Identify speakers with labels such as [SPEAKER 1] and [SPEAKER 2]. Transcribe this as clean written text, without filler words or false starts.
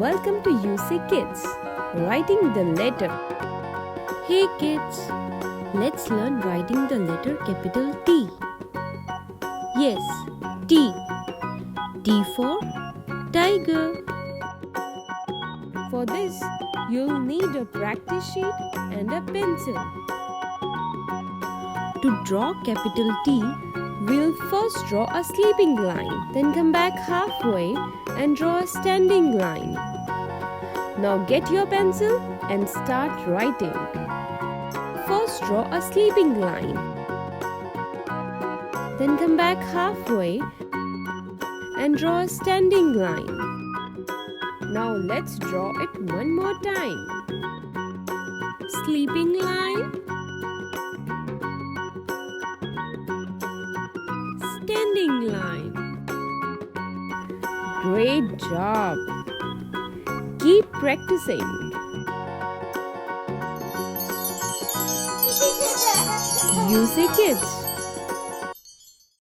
[SPEAKER 1] Welcome to UC Kids, writing the letter. Hey kids, let's learn writing the letter capital T. Yes, T. T for tiger. For this, you'll need a practice sheet and a pencil. To draw capital T, we'll first draw a sleeping line, then come back halfway and draw a standing line. Now get your pencil and start writing. First draw a sleeping line, then come back halfway and draw a standing line. Now let's draw it one more time. Sleeping line, standing line. Great job! Keep practicing. UC Kids.